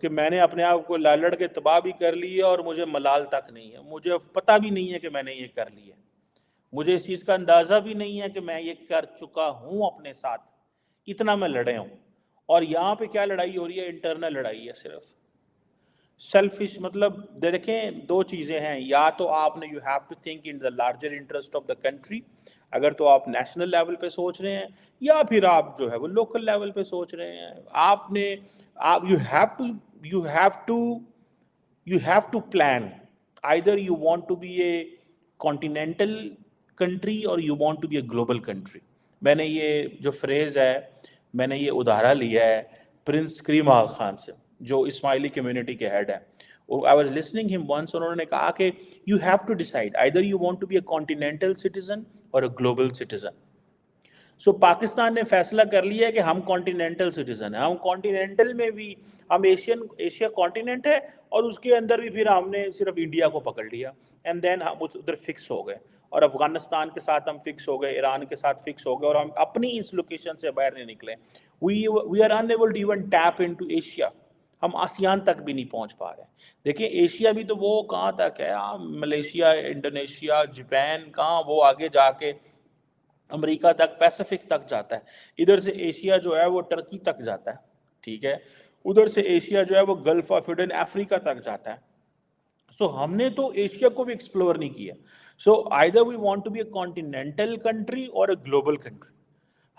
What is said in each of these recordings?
کہ میں نے اپنے آپ کو لڑ کے تباہ بھی کر لی ہے اور مجھے ملال تک نہیں ہے، مجھے پتہ بھی نہیں ہے کہ میں نے یہ کر لی ہے، مجھے اس چیز کا اندازہ بھی نہیں ہے کہ میں یہ کر چکا ہوں اپنے ساتھ، اتنا میں لڑے ہوں۔ اور یہاں پہ کیا لڑائی ہو رہی ہے؟ انٹرنل لڑائی ہے صرف، سیلفش۔ مطلب دیکھیں دو چیزیں ہیں، یا تو آپ نے you have to think in the larger interest of the country, اگر تو آپ نیشنل لیول پہ سوچ رہے ہیں، یا پھر آپ جو ہے وہ لوکل لیول پہ سوچ رہے ہیں۔ آپ نے آپ you have to plan, either you want to be a continental country or you want to be a global country۔ میں نے یہ جو فریز ہے، میں نے یہ ادھارا لیا ہے پرنس کریم آغا خان سے، جو اسماعیلی کمیونٹی کے ہیڈ ہے۔ I was listening him once، انہوں نے کہا کہ you have to decide either you want to be a continental citizen or a global citizen۔ سو پاکستان نے فیصلہ کر لیا ہے کہ ہم کانٹیننٹل سٹیزن ہیں، ہم کانٹیننٹل میں بھی، ہم ایشیا کانٹیننٹ ہے، اور اس کے اندر بھی پھر ہم نے صرف انڈیا کو پکڑ لیا، اینڈ دین ہم ادھر فکس ہو گئے، اور افغانستان کے ساتھ ہم فکس ہو گئے، ایران کے ساتھ فکس ہو گئے، اور ہم اپنی اس لوکیشن سے باہر نہیں نکلے۔ We are unable to even tap into Asia, ہم آسیان تک بھی نہیں پہنچ پا رہے ہیں۔ دیکھیں ایشیا بھی تو وہ کہاں تک ہے، ملیشیا، انڈونیشیا، جاپان، کہاں وہ آگے جا کے امریکہ تک، پیسفک تک جاتا ہے۔ ادھر سے ایشیا جو ہے وہ ٹرکی تک جاتا ہے، ٹھیک ہے، ادھر سے ایشیا جو ہے وہ گلف آف ایڈن، افریقہ تک جاتا ہے۔ سو ہم نے تو ایشیا کو بھی ایکسپلور نہیں کیا۔ سو either we want to be a continental country or a global country۔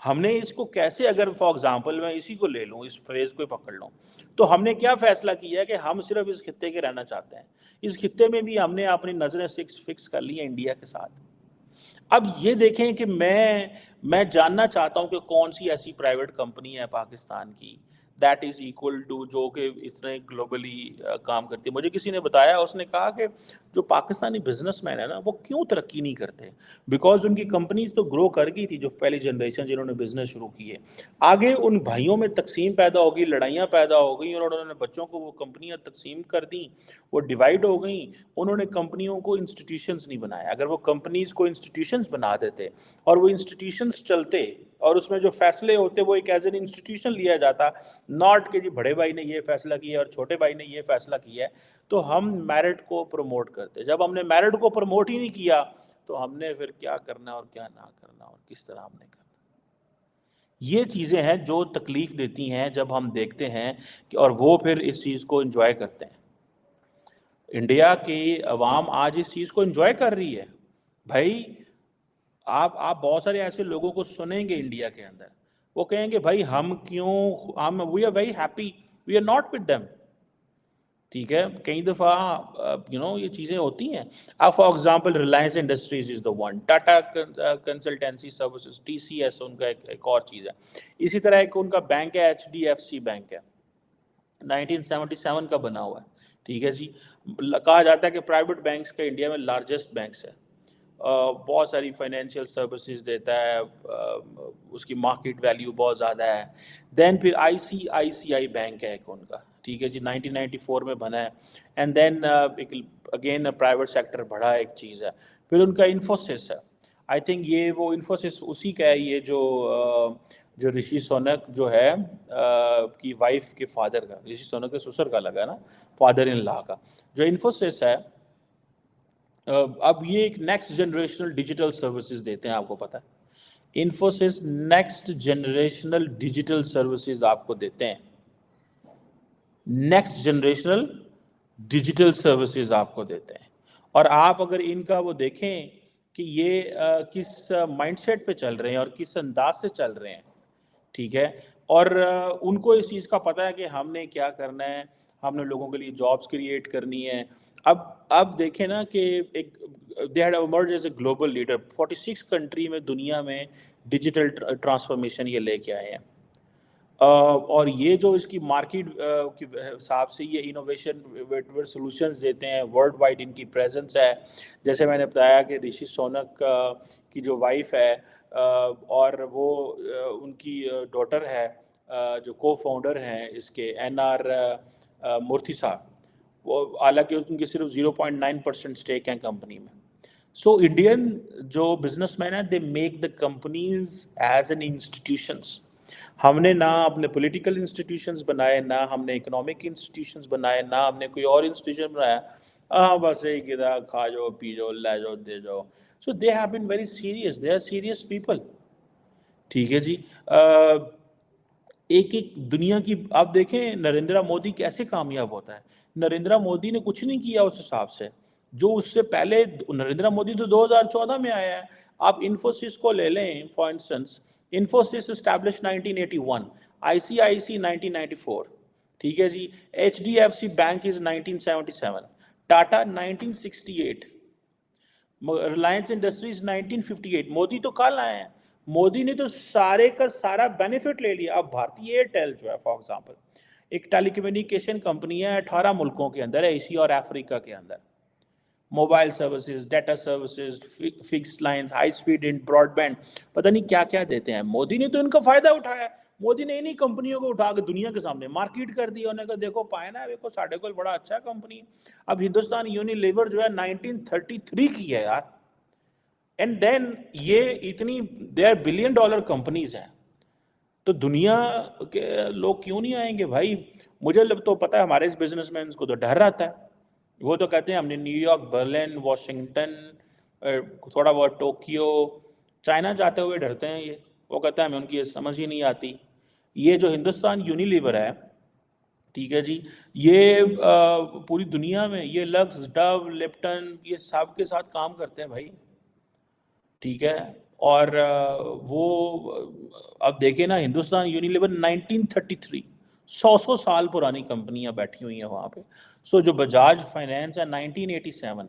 ہم نے اس کو کیسے، اگر فار ایگزامپل میں اسی کو لے لوں، اس فریز کو پکڑ لوں، تو ہم نے کیا فیصلہ کیا ہے کہ ہم صرف اس خطے کے رہنا چاہتے ہیں، اس خطے میں بھی ہم نے اپنی نظریں فکس کر لی ہیں انڈیا کے ساتھ۔ اب یہ دیکھیں کہ میں جاننا چاہتا ہوں کہ کون سی ایسی پرائیویٹ کمپنی ہے پاکستان کی دیٹ از ایکول ٹو، جو کہ اس طرح گلوبلی کام کرتی ہے۔ مجھے کسی نے بتایا، اس نے کہا کہ جو پاکستانی بزنس مین ہے نا، وہ کیوں ترقی نہیں کرتے؟ بیکاز ان کی کمپنیز تو گرو کر گئی تھی، جو پہلی جنریشن جنہوں نے بزنس شروع کیے، آگے ان بھائیوں میں تقسیم پیدا ہو گئی، لڑائیاں پیدا ہو گئیں، اور انہوں نے بچوں کو وہ کمپنیاں تقسیم کر دیں، وہ ڈیوائیڈ ہو گئیں۔ انہوں نے کمپنیوں کو انسٹیٹیوشنز نہیں بنایا۔ اگر وہ کمپنیز کو انسٹیٹیوشنز بنا دیتے اور وہ انسٹیٹیوشنز چلتے، اور اس میں جو فیصلے ہوتے وہ ایک ایز این انسٹیٹیوشن لیا جاتا، ناٹ کہ جی بڑے بھائی نے یہ فیصلہ کیا اور چھوٹے بھائی نے یہ فیصلہ کیا ہے، تو ہم میرٹ کو پروموٹ کرتے۔ جب ہم نے میرٹ کو پروموٹ ہی نہیں کیا، تو ہم نے پھر کیا کرنا اور کیا نہ کرنا اور کس طرح ہم نے کرنا۔ یہ چیزیں ہیں جو تکلیف دیتی ہیں جب ہم دیکھتے ہیں کہ، اور وہ پھر اس چیز کو انجوائے کرتے ہیں۔ انڈیا کی عوام آج اس چیز کو انجوائے کر رہی ہے۔ بھائی آپ بہت سارے ایسے لوگوں کو سنیں گے انڈیا کے اندر، وہ کہیں گے بھائی ہم کیوں، we are very happy, we are not with them, ٹھیک ہے۔ کئی دفعہ یہ چیزیں ہوتی ہیں۔ اب for example Reliance Industries is the one, Tata consultancy services, T C S ان کا ایک اور چیز ہے۔ اسی طرح ایک ان کا بینک ہے، H D F C bank ہے، 1977 کا بنا ہوا ہے، ٹھیک ہے جی۔ کہا جاتا ہے کہ پرائیویٹ بینکس کا انڈیا میں لارجسٹ بینکس ہے، بہت ساری فائنینشیل سروسز دیتا ہے، اس کی مارکیٹ ویلیو بہت زیادہ ہے۔ دین پھر آئی سی آئی بینک ہے ایک ان کا، ٹھیک ہے جی، 1994 میں بنا ہے۔ And then again private sector بڑا ایک چیز ہے۔ پھر ان کا انفوسس ہے، آئی تھنک یہ وہ انفوسس اسی کا ہے، یہ جو رشی سونک جو ہے کی وائف کے فادر کا، رشی سونک کے سسر کا لگا نا، فادر ان لا کا، جو انفوسس ہے۔ اب یہ ایک نیکسٹ جنریشنل ڈیجیٹل سروسز دیتے ہیں، آپ کو پتہ ہے Infosys next generational digital services آپ کو دیتے ہیں، نیکسٹ جنریشنل ڈیجیٹل سروسز آپ کو دیتے ہیں۔ اور آپ اگر ان کا وہ دیکھیں کہ یہ کس مائنڈ سیٹ پہ چل رہے ہیں اور کس انداز سے چل رہے ہیں، ٹھیک ہے، اور ان کو اس چیز کا پتہ ہے کہ ہم نے کیا کرنا ہے، ہم نے لوگوں کے لیے جابس کریٹ کرنی ہے۔ اب دیکھیں نا کہ ایک they had emerge as a global leader, 46 country میں دنیا میں ڈیجیٹل ٹرانسفارمیشن یہ لے کے آئے ہیں، اور یہ جو اس کی مارکیٹ کے حساب سے یہ انوویشن سولوشنز دیتے ہیں، ورلڈ وائڈ ان کی پریزنس ہے۔ جیسے میں نے بتایا کہ رشی سونک کی جو وائف ہے، اور وہ ان کی ڈاٹر ہے، جو کو فاؤنڈر ہیں اس کے، این آر مورتھی صاحب، وہ حالانکہ ان کی صرف 0.9% اسٹیک ہیں کمپنی میں۔ سو انڈین جو بزنس مین ہیں، they make the companies as an institutions. ہم نے نہ اپنے پولیٹیکل انسٹیٹیوشنز بنائے، نہ ہم نے اکنامک انسٹیٹیوشنز بنائے، نہ ہم نے کوئی اور انسٹیٹیوشن بنایا. ہاں بس یہی کہا کھا جاؤ پی جاؤ لے جاؤ دے جاؤ. So they have been very serious, they are serious people. ٹھیک ہے جی. ایک دنیا کی آپ دیکھیں نریندرا مودی کیسے کامیاب ہوتا ہے. نریندرا مودی نے کچھ نہیں کیا اس حساب سے جو اس سے پہلے. نریندرا مودی تو 2014 میں آیا ہے. آپ انفوسس کو لے لیں for instance. Infosys establish 1981، I C I C 1994. ٹھیک ہے جی. H D F C bank is 1977، Tata 1968، Reliance Industries 1958. Modi تو کل آئے ہیں. مودی نے تو سارے کا سارا بینیفٹ لے لیا. اب بھارتی ایئرٹیل جو ہے فار ایگزامپل ایک ٹیلی کمیونیکیشن کمپنی ہے 18 ملکوں کے اندر، ایشیا اور افریقہ کے اندر. Mobile services, data services, fix lines, high speed broadband, پتہ نہیں کیا کیا دیتے ہیں. مودی نے تو ان کا فائدہ اٹھایا. مودی نے انہی کمپنیوں کو اٹھا کے دنیا کے سامنے مارکیٹ کر دیا. انہوں نے کہا دیکھو پائے نا، دیکھو ساڑھے کو بڑا اچھا کمپنی. اب ہندوستان یونیلیور جو ہے 1933 کی ہے یار. اینڈ دین یہ اتنی they are billion dollar companies ہیں. تو دنیا کے لوگ کیوں نہیں آئیں گے بھائی؟ مجھے تو پتہ ہے ہمارے اس بزنس مینس کو تو ڈر رہتا ہے. وہ تو کہتے ہیں ہم نے نیو یارک، برلن، واشنگٹن، تھوڑا بہت ٹوکیو، چائنا جاتے ہوئے ڈرتے ہیں. یہ وہ کہتے ہیں ہمیں ان کی یہ سمجھ ہی نہیں آتی. یہ جو ہندوستان یونیلیور ہے، ٹھیک ہے جی، یہ پوری دنیا میں یہ لکس، ڈو، لپٹن، یہ سب کے ساتھ کام کرتے ہیں بھائی. ٹھیک ہے. اور وہ اب دیکھیں نا ہندوستان یونیلیور 1933، 100 سال پرانی کمپنیاں بیٹھی ہوئی ہیں وہاں پہ. سو جو بجاج فائنینس ہے 1987.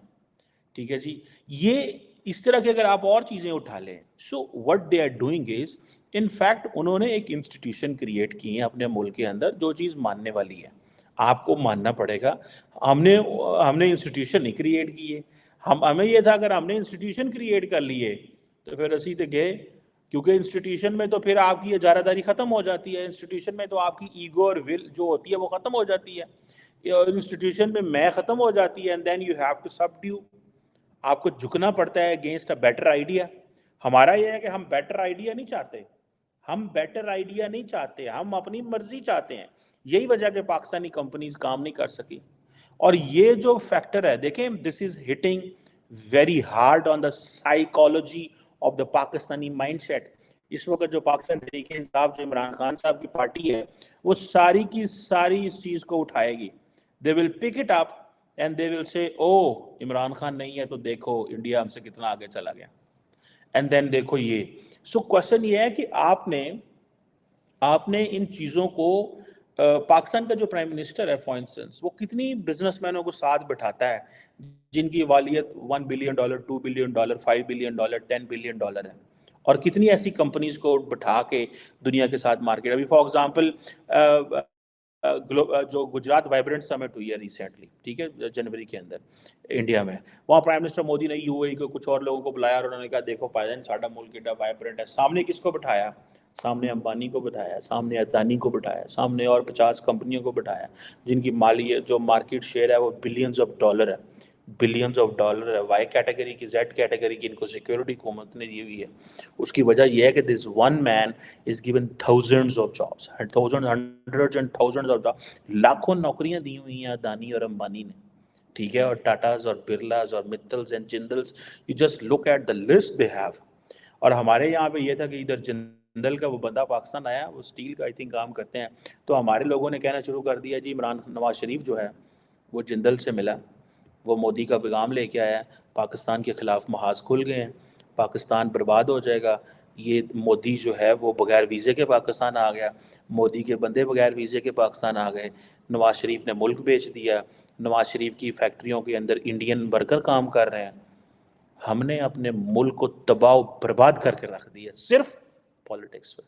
ٹھیک ہے جی. یہ اس طرح کے اگر آپ اور چیزیں اٹھا لیں، so what they are doing is in fact انہوں نے ایک انسٹیٹیوشن کریٹ کی ہے اپنے ملک کے اندر جو چیز ماننے والی ہے. آپ کو ماننا پڑے گا. ہم نے انسٹیٹیوشن نہیں کریٹ کیے. ہمیں یہ تھا اگر ہم نے انسٹیٹیوشن کریٹ کر لیے تو پھر اسی تے گئے. کیونکہ انسٹیٹیوشن میں تو پھر آپ کی اجارہ داری ختم ہو جاتی ہے. انسٹیٹیوشن میں تو آپ کی ایگو اور ول جو ہوتی ہے وہ ختم ہو جاتی ہے. انسٹیٹیوشن میں میں ختم ہو جاتی ہے. And then you have to subdue. آپ کو جھکنا پڑتا ہے اگینسٹ اے بیٹر آئیڈیا. ہمارا یہ ہے کہ ہم بیٹر آئیڈیا نہیں چاہتے. ہم بیٹر آئیڈیا نہیں چاہتے، ہم اپنی مرضی چاہتے ہیں. یہی وجہ کہ پاکستانی کمپنیز کام نہیں کر سکی. اور یہ جو فیکٹر ہے دیکھیں، this is hitting very hard on the psychology of the Pakistani mindset. اس وقت جو پاکستان تحریک انصاف، جو عمران خان صاحب کی پارٹی ہے، وہ ساری کی ساری اس چیز کو اٹھائے گی. دے ول pick it up and they ول سے او عمران خان نہیں ہے تو دیکھو انڈیا ہم سے کتنا آگے چلا گیا. اینڈ دین دیکھو یہ. سو کوشچن یہ ہے کہ آپ نے ان چیزوں کو پاکستان کا جو پرائم منسٹر ہے فار انسٹنس، وہ کتنی بزنس مینوں کو ساتھ بٹھاتا ہے جن کی والیت $1 بلین، $2 بلین، $5 بلین، $10 بلین ہے. اور کتنی ایسی کمپنیز کو بٹھا کے دنیا کے ساتھ مارکیٹ. ابھی فار ایگزامپل جو گجرات وائبرنٹ سمٹ ہوئی ہے ریسنٹلی، ٹھیک ہے، جنوری کے اندر انڈیا میں، وہاں پرائم منسٹر مودی نے یو اے ای کو کچھ اور لوگوں کو بلایا اور انہوں نے کہا دیکھو پائیدین ساڈا ملک ایڈا وائبرنٹ ہے. سامنے کس کو بٹھایا؟ سامنے امبانی کو بٹھایا، سامنے اڈانی کو بٹھایا، سامنے اور 50 کمپنیوں کو بٹھایا جن کی جو مارکیٹ شیئر ہے وہ بلینز آف ڈالر ہے. بلینز آف ڈالر ہے. وائی کیٹیگری کی، زیڈ کیٹیگری کی ان کو سیکیورٹی حکومت نے دی ہوئی ہے. اس کی وجہ یہ ہے کہ this one man is given thousands of jobs, hundreds and thousands of job. لاکھوں نوکریاں دی ہوئی ہیں اڈانی اور امبانی نے. ٹھیک ہے. اور ٹاٹاز اور برلاز اور Mittals and Jindals, you just look at the list they have. اور ہمارے یہاں پہ یہ تھا کہ ادھر جندل کا وہ بندہ پاکستان آیا، وہ اسٹیل کا آئی تھنک کام کرتے ہیں، تو ہمارے لوگوں نے کہنا شروع کر دیا جی نواز شریف جو ہے وہ جندل سے ملا، وہ مودی کا پیغام لے کے آیا، پاکستان کے خلاف محاذ کھل گئے ہیں، پاکستان برباد ہو جائے گا. یہ مودی جو ہے وہ بغیر ویزے کے پاکستان آ گیا، مودی کے بندے بغیر ویزے کے پاکستان آ گئے. نواز شریف نے ملک بیچ دیا. نواز شریف کی فیکٹریوں کے اندر انڈین ورکر کام کر رہے ہیں. ہم نے اپنے ملک کو تباہ و برباد کر کے رکھ دیا صرف پالیٹکس پہ.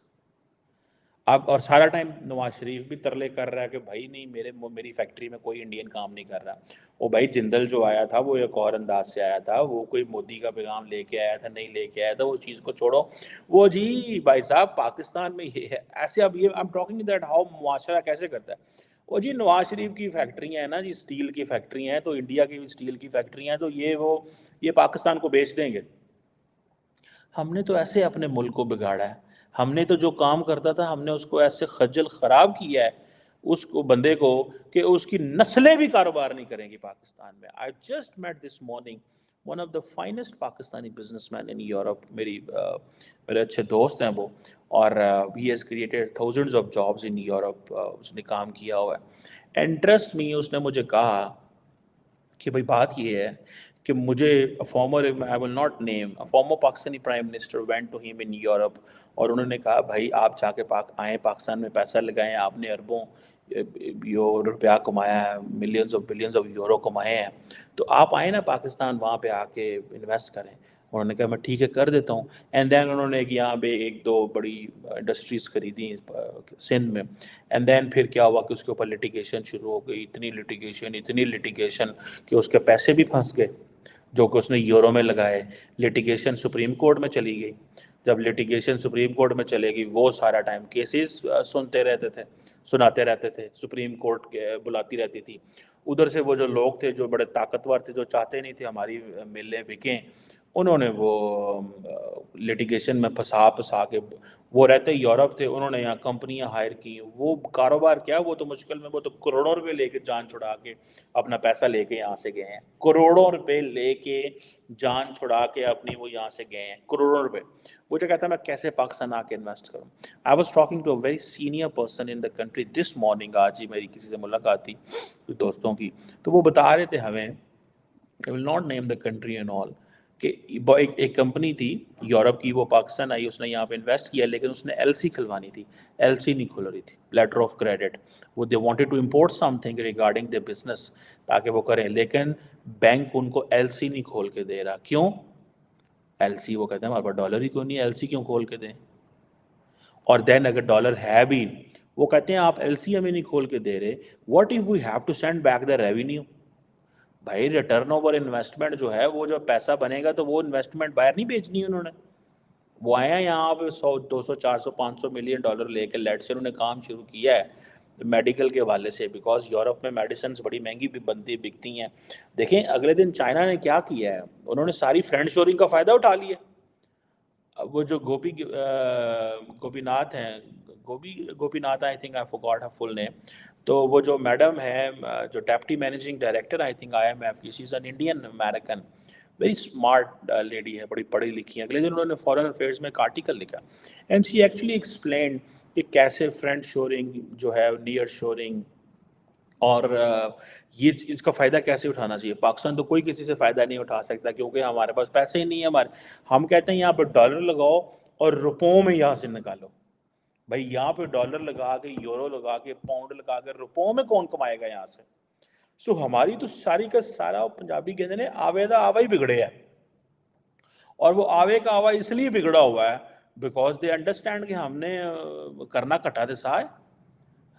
اب اور سارا ٹائم نواز شریف بھی ترلے کر رہا ہے کہ بھائی نہیں میری فیکٹری میں کوئی انڈین کام نہیں کر رہا. وہ بھائی جندل جو آیا تھا وہ ایک اور انداز سے آیا تھا، وہ کوئی مودی کا پیغام لے کے آیا تھا نہیں لے کے آیا تھا، وہ چیز کو چھوڑو. وہ جی بھائی صاحب پاکستان میں یہ ہے ایسے. اب یہ I'm talking that how معاشرہ کیسے کرتا ہے. وہ جی نواز شریف کی فیکٹریاں ہیں نا جی، اسٹیل کی فیکٹری ہیں، تو انڈیا کی بھی اسٹیل کی فیکٹری ہیں، تو یہ پاکستان کو بیچ دیں گے. ہم نے تو ایسے اپنے ملک کو بگاڑا ہے. ہم نے تو جو کام کرتا تھا ہم نے اس کو ایسے خجل خراب کیا ہے اس کو بندے کو کہ اس کی نسلیں بھی کاروبار نہیں کریں گی پاکستان میں. I just met this morning one of the finest Pakistani businessman in Europe. میرے اچھے دوست ہیں وہ, اور he has created thousands of jobs in Europe. اس نے کام کیا ہوا ہے. And trust me, اس نے مجھے کہا کہ بھئی بات یہ ہے کہ مجھے farmer I will not name farmer Pakistani prime minister went to him in Europe, اور انہوں نے کہا بھائی آپ جا کے آئیں پاکستان میں پیسہ لگائیں, آپ نے اربوں روپیہ کمایا ہے, millions of billions of euro کمائے ہیں, تو آپ آئیں نا پاکستان, وہاں پہ آ کے انویسٹ کریں. انہوں نے کہا میں ٹھیک ہے کر دیتا ہوں. اینڈ دین انہوں نے یہاں پہ ایک دو بڑی انڈسٹریز خریدیں سندھ میں. اینڈ دین پھر کیا ہوا کہ اس کے اوپر لٹیگیشن شروع ہو گئی, اتنی لٹیگیشن کہ اس کے پیسے بھی پھنس گئے جو کہ اس نے یورو میں لگائے. لٹیگیشن سپریم کورٹ میں چلی گئی. جب لٹیگیشن سپریم کورٹ میں چلے گی وہ سارا ٹائم کیسز سناتے رہتے تھے, سپریم کورٹ بلاتی رہتی تھی. ادھر سے وہ جو لوگ تھے جو بڑے طاقتور تھے, جو چاہتے نہیں تھے ہماری ملیں بکیں, انہوں نے وہ لٹیگیشن میں پھنسا کے, وہ رہتے یورپ تھے, انہوں نے یہاں کمپنیاں ہائر کی. وہ کاروبار کیا, وہ تو مشکل میں وہ تو کروڑوں روپے لے کے جان چھڑا کے اپنا پیسہ لے کے یہاں سے گئے ہیں. کروڑوں روپے لے کے جان چھڑا کے اپنی وہ یہاں سے گئے ہیں, کروڑوں روپے. وہ جو کہتا ہے میں کیسے پاکستان آ کے انویسٹ کروں. I was talking to a very senior person in the country this morning. آج ہی میری کسی سے ملاقات تھی دوستوں کی, تو وہ بتا رہے تھے ہمیں, I will not name the country and all, کہ ایک کمپنی تھی یورپ کی, وہ پاکستان آئی, اس نے یہاں پہ انویسٹ کیا, لیکن اس نے ایل سی کھلوانی تھی. ایل سی نہیں کھل رہی تھی, لیٹر آف کریڈٹ. وہ they wanted to import something regarding the business تاکہ وہ کریں, لیکن بینک ان کو ایل سی نہیں کھول کے دے رہا. کیوں ایل سی؟ وہ کہتے ہیں ہمارے پاس ڈالر ہی کیوں نہیں, ایل سی کیوں کھول کے دیں. اور دین اگر ڈالر ہے بھی, وہ کہتے ہیں آپ ایل سی ہمیں نہیں کھول کے دے رہے, what if we have to send back the revenue. بھائی ریٹرن اوور انویسٹمنٹ جو ہے, وہ جو پیسہ بنے گا تو وہ انویسٹمنٹ باہر نہیں بھیجنی انہوں نے. وہ آئے ہیں یہاں پہ 100 200 400 500 ملین ڈالر لے کے, لیٹ سے انہوں نے کام شروع کیا ہے میڈیکل کے حوالے سے, بیکاز یورپ میں میڈیسنز بڑی مہنگی بھی بکتی ہیں. دیکھیں اگلے دن چائنا نے کیا کیا ہے, انہوں نے ساری فرینڈ شورنگ کا فائدہ اٹھا لیا. وہ جو گوپی ناتھ ہیں, Gopinath, I think I forgot her full name, تو وہ جو میڈم ہے جو deputy managing director I think I M F کی, she is an Indian American, very smart lady ہے, بڑی پڑھی لکھی ہے. اگلے دن انہوں نے فارن افیئرس میں ایک آرٹیکل لکھا, اینڈ شی ایکچولی ایکسپلینڈ کہ کیسے فرینڈ شورنگ جو ہے, نیئر شورنگ, اور یہ اس کا فائدہ کیسے اٹھانا چاہیے. پاکستان تو کوئی کسی سے فائدہ نہیں اٹھا سکتا کیونکہ ہمارے پاس پیسے ہی نہیں ہیں. ہم کہتے ہیں یہاں پہ ڈالر لگاؤ اور روپوں میں یہاں سے نکالو. بھائی یہاں پہ ڈالر لگا کے, یورو لگا کے, پاؤنڈ لگا کے, روپوں میں کون کمائے گا یہاں سے. سو ہماری تو ساری کا سارا, پنجابی کہتے ہیں آوے دا آوا ہی بگڑے ہے, اور وہ آوے کا آوا اس لیے بگڑا ہوا ہے بیکاز دے انڈرسٹینڈ کہ ہم نے کرنا کٹا دے سا ہے.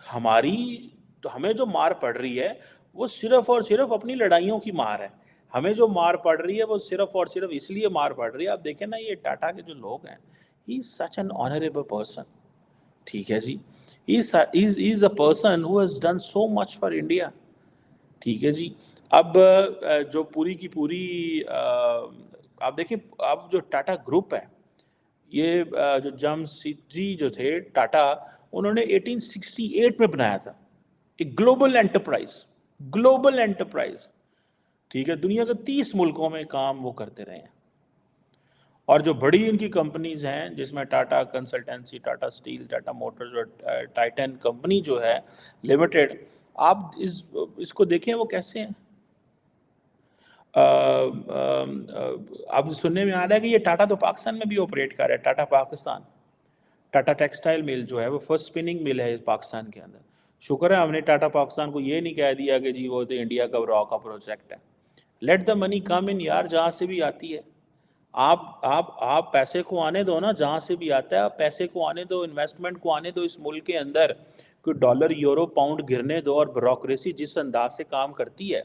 ہماری تو ہمیں جو مار پڑ رہی ہے وہ صرف اور صرف اپنی لڑائیوں کی مار ہے. ہمیں جو مار پڑ رہی ہے وہ صرف اور صرف اس لیے مار پڑ رہی ہے. آپ دیکھیں نا یہ ٹاٹا کے جو لوگ ہیں, he is such an honourable person. ٹھیک ہے جی, he is a person who has done so much for India. ٹھیک ہے جی. اب جو پوری کی پوری آپ دیکھیں, اب جو ٹاٹا گروپ ہے, یہ جو جمشیدجی جو تھے ٹاٹا, انہوں نے 1868 میں بنایا تھا ایک گلوبل انٹرپرائز. ٹھیک ہے, دنیا کے 30 ملکوں میں کام وہ کرتے رہے ہیں. اور جو بڑی ان کی کمپنیز ہیں جس میں Tata consultancy, Tata steel, Tata motors اور ٹائٹن کمپنی جو ہے لمیٹڈ, آپ اس کو دیکھیں وہ کیسے ہیں. اب سننے میں آ رہا ہے کہ یہ ٹاٹا تو پاکستان میں بھی آپریٹ کر رہا ہے. ٹاٹا پاکستان, ٹاٹا ٹیکسٹائل مل جو ہے وہ فرسٹ اسپننگ مل ہے پاکستان کے اندر. شکر ہے ہم نے ٹاٹا پاکستان کو یہ نہیں کہہ دیا کہ جی وہ تو انڈیا کا را کا پروجیکٹ ہے. لیٹ دا منی کم ان یار, جہاں سے بھی آتی ہے. آپ پیسے کو آنے دو نا, جہاں سے بھی آتا ہے آپ پیسے کو آنے دو, انویسٹمنٹ کو آنے دو اس ملک کے اندر. کوئی ڈالر یورو پاؤنڈ گرنے دو. اور بیوروکریسی جس انداز سے کام کرتی ہے,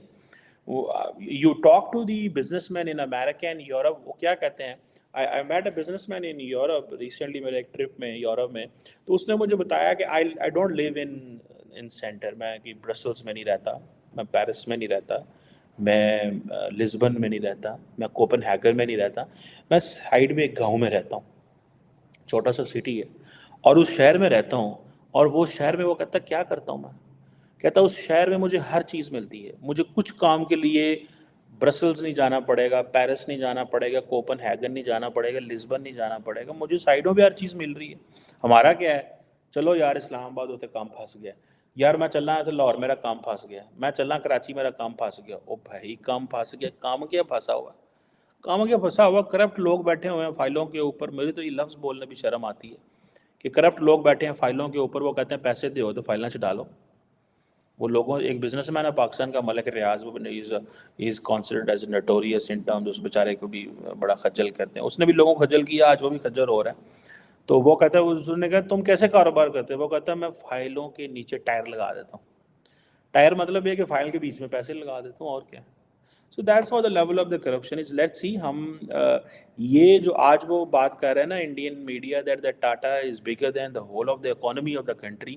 you talk to the businessman in America and Europe, وہ کیا کہتے ہیں. I met a businessman in Europe recently, میرے ایک ٹرپ میں یورپ میں, تو اس نے مجھے بتایا کہ I don't live in center, میں کہ برسلس میں نہیں رہتا, میں پیرس میں نہیں رہتا, میں لزبن میں نہیں رہتا, میں کوپن ہیگر میں نہیں رہتا, میں سائڈ میں ایک گاؤں میں رہتا ہوں, چھوٹا سا سٹی ہے. اور اس شہر میں رہتا ہوں، اور وہ شہر میں وہ کہتا کیا کرتا ہوں میں، کہتا اس شہر میں مجھے ہر چیز ملتی ہے، مجھے کچھ کام کے لیے برسلز نہیں جانا پڑے گا، پیرس نہیں جانا پڑے گا، کوپن ہیگن نہیں جانا پڑے گا، لسبن نہیں جانا پڑے گا، مجھے سائڈوں پہ ہر چیز مل رہی ہے۔ ہمارا کیا ہے، چلو یار اسلام آباد ہوتے کام پھنس گیا، یار میں چل رہا تھا لاہور میرا کام پھنس گیا، میں چل رہا کراچی میرا کام پھنس گیا۔ او بھائی کام پھنس گیا، کام کیا پھنسا ہوا، کام کیا پھنسا ہوا، کرپٹ لوگ بیٹھے ہوئے ہیں فائلوں کے اوپر۔ مجھے تو یہ لفظ بولنے بھی شرم آتی ہے کہ کرپٹ لوگ بیٹھے ہیں فائلوں کے اوپر، وہ کہتے ہیں پیسے دو تو فائلیں چ ڈالو۔ وہ لوگوں، ایک بزنس مین ہے پاکستان کا، Malik Riaz, is considered as notorious in terms, اس بیچارے کو بھی بڑا خجل کرتے ہیں، اس نے بھی لوگوں کو خجل کیا، آج وہ بھی خجل ہو رہا ہے۔ تو وہ کہتا ہے، اس نے کہا تم کیسے کاروبار کرتے ہو، وہ کہتا ہے میں فائلوں کے نیچے ٹائر لگا دیتا ہوں۔ ٹائر مطلب یہ کہ فائل کے بیچ میں پیسے لگا دیتا ہوں، اور کیا۔ So that's how the level of the corruption is. Let's see ہم یہ جو آج وہ بات کر رہے ہیں نا Indian media, that Tata is bigger than the whole of the economy of the country,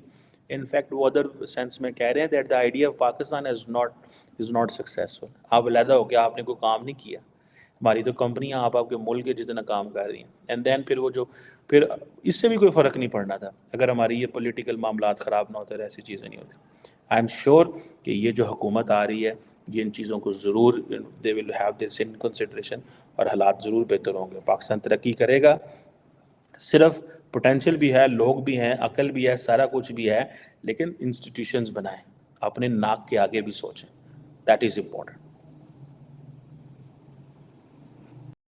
in fact وہ ادر سینس میں کہہ رہے ہیں that the idea of Pakistan is not successful. آپ علیحدہ ہو کہ آپ نے کوئی کام نہیں کیا، ہماری تو کمپنیاں آپ کے ملک کے جتنا کام کر رہی ہیں، اینڈ دین پھر وہ جو پھر اس سے بھی کوئی فرق نہیں پڑنا تھا اگر ہماری یہ پولیٹیکل معاملات خراب نہ ہوتے، ایسی چیزیں نہیں ہوتی۔ آئی ایم شیور کہ یہ جو حکومت آ رہی ہے یہ ان چیزوں کو ضرور، دے will have this in consideration, اور حالات ضرور بہتر ہوں گے، پاکستان ترقی کرے گا۔ صرف پوٹینشیل بھی ہے، لوگ بھی ہیں، عقل بھی ہے، سارا کچھ بھی ہے، لیکن انسٹیٹیوشنز بنائیں، اپنے ناک کے آگے بھی سوچیں، دیٹ از امپورٹنٹ۔